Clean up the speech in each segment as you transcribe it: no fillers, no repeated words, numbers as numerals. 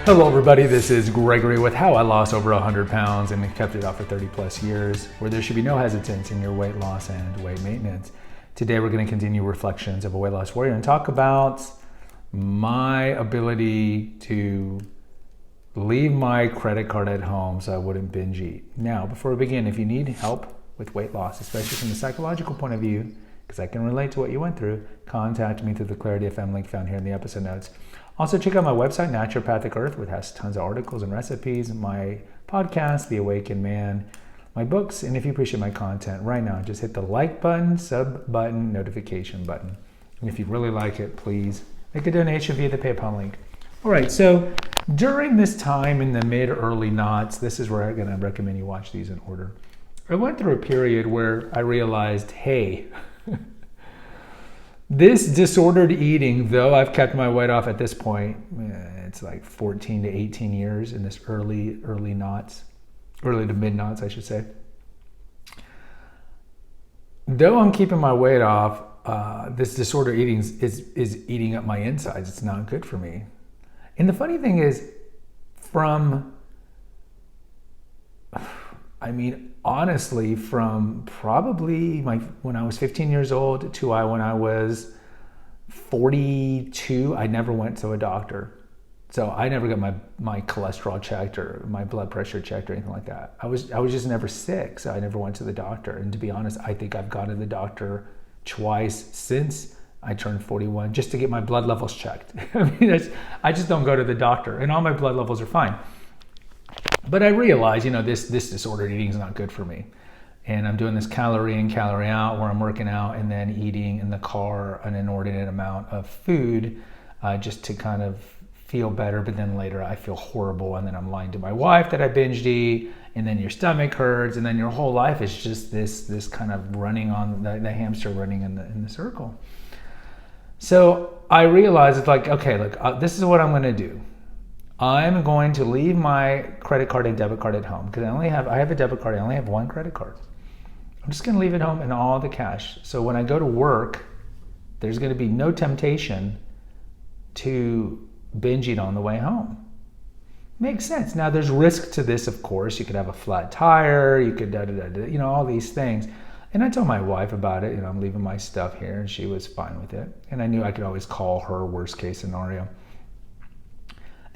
Hello everybody, this is Gregory with how I lost over 100 pounds and kept it off for 30 plus years, where there should be no hesitance in your weight loss and weight maintenance. Today we're going to continue reflections of a weight loss warrior and talk about my ability to leave my credit card at home so I wouldn't binge eat. Now, before we begin, if you need help with weight loss, especially from the psychological point of view, because I can relate to what you went through, contact me through the Clarity FM link found here in the episode notes. Also, check out my website, Naturopathic Earth, which has tons of articles and recipes, my podcast, The Awakened Man, my books, and if you appreciate my content right now, just hit the like button, sub button, notification button. And if you really like it, please make a donation via the PayPal link. All right, so during this time in the mid-early knots, this is where I'm going to recommend you watch these in order. I went through a period where I realized, hey, this disordered eating, though I've kept my weight off at this point, it's like 14 to 18 years in this early knots, early to mid knots, I should say. Though I'm keeping my weight off, this disordered eating is eating up my insides. It's not good for me. And the funny thing is, honestly, from probably when I was 15 years old to when I was 42, I never went to a doctor. So I never got my cholesterol checked or my blood pressure checked or anything like that. I was just never sick, so I never went to the doctor. And to be honest, I think I've gone to the doctor twice since I turned 41 just to get my blood levels checked. I just don't go to the doctor, and all my blood levels are fine. But I realize, this disordered eating is not good for me. And I'm doing this calorie in, calorie out, where I'm working out and then eating in the car an inordinate amount of food just to kind of feel better. But then later I feel horrible, and then I'm lying to my wife that I binged eat, and then your stomach hurts, and then your whole life is just this kind of running on the hamster running in the circle. So I realized it's like, okay, look, this is what I'm going to do. I'm going to leave my credit card and debit card at home because I have a debit card. I only have one credit card. I'm just going to leave it home and all the cash. So when I go to work, there's going to be no temptation to binge eat on the way home. Makes sense. Now there's risk to this, of course. You could have a flat tire. You could all these things. And I told my wife about it. I'm leaving my stuff here, and she was fine with it. And I knew I could always call her worst case scenario.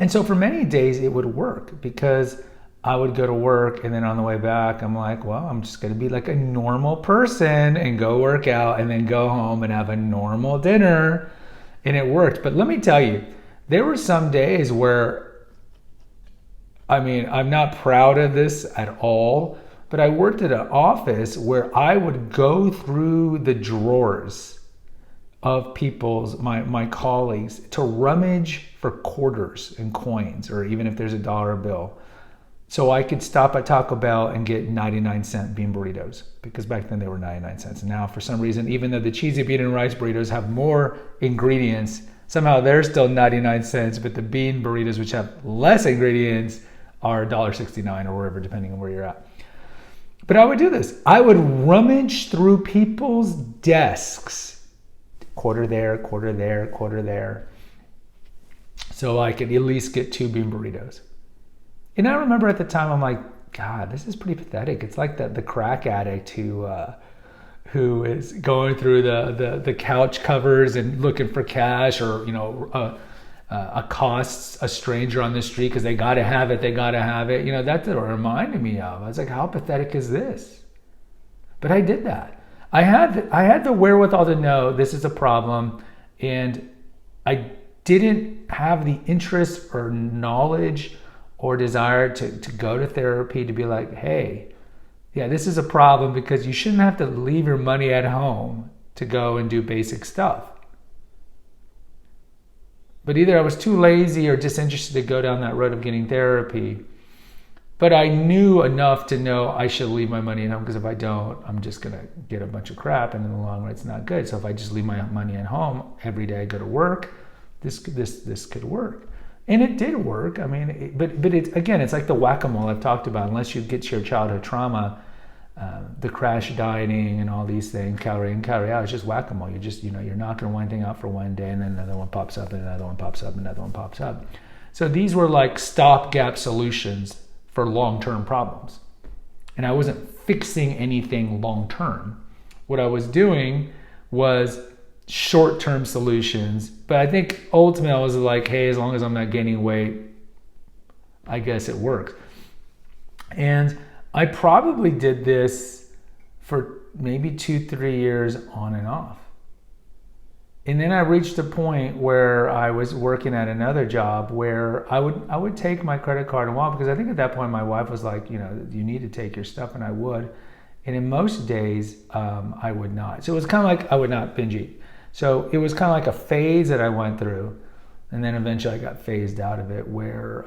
And so for many days it would work because I would go to work, and then on the way back, I'm like, well, I'm just going to be like a normal person and go work out and then go home and have a normal dinner. And it worked. But let me tell you, there were some days where, I'm not proud of this at all, but I worked at an office where I would go through the drawers of my colleagues to rummage for quarters and coins, or even if there's a dollar bill, so I could stop at Taco Bell and get 99-cent bean burritos, because back then they were 99 cents. And now for some reason, even though the cheesy bean and rice burritos have more ingredients, somehow they're still 99 cents, but the bean burritos, which have less ingredients, are $1.69 or wherever, depending on where you're at. But I would do this. I would rummage through people's desks, quarter there, quarter there, quarter there, so I could at least get 2 bean burritos. And I remember at the time, I'm like, God, this is pretty pathetic. It's like the crack addict who is going through the couch covers and looking for cash, or accosts a stranger on the street because they gotta have it. That's what it reminded me of. I was like, how pathetic is this? But I did that. I had the wherewithal to know this is a problem, and I didn't have the interest or knowledge or desire to go to therapy to be like, hey, yeah, this is a problem, because you shouldn't have to leave your money at home to go and do basic stuff. But either I was too lazy or disinterested to go down that road of getting therapy. But I knew enough to know I should leave my money at home, because if I don't, I'm just going to get a bunch of crap, and in the long run, it's not good. So if I just leave my money at home every day I go to work, this could work. And it did work. But it's like the whack-a-mole I've talked about. Unless you get to your childhood trauma, the crash dieting and all these things, calorie in, calorie out, it's just whack-a-mole. You're knocking one thing out for one day, and then another one pops up, and another one pops up, and another one pops up. So these were like stopgap solutions for long-term problems. And I wasn't fixing anything long-term. What I was doing was short-term solutions. But I think ultimately I was like, hey, as long as I'm not gaining weight, I guess it works. And I probably did this for maybe 2-3 years on and off. And then I reached a point where I was working at another job where I would take my credit card and walk, because I think at that point my wife was like, you need to take your stuff, and I would. And in most days, I would not. So it was kind of like I would not binge eat. So it was kind of like a phase that I went through, and then eventually I got phased out of it where,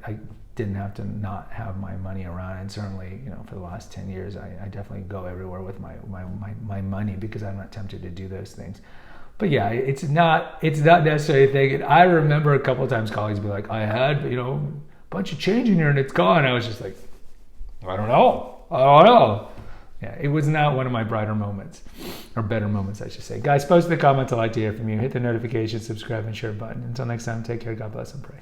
I didn't have to not have my money around. And certainly, for the last 10 years, I definitely go everywhere with my money, because I'm not tempted to do those things. But yeah, it's not necessarily a thing. And I remember a couple of times colleagues be like, I had, a bunch of change in here and it's gone. I was just like, I don't know. Yeah, it was not one of my brighter moments, or better moments, I should say. Guys, post in the comments. I'd like to hear from you. Hit the notification, subscribe, and share button. Until next time, take care. God bless and pray.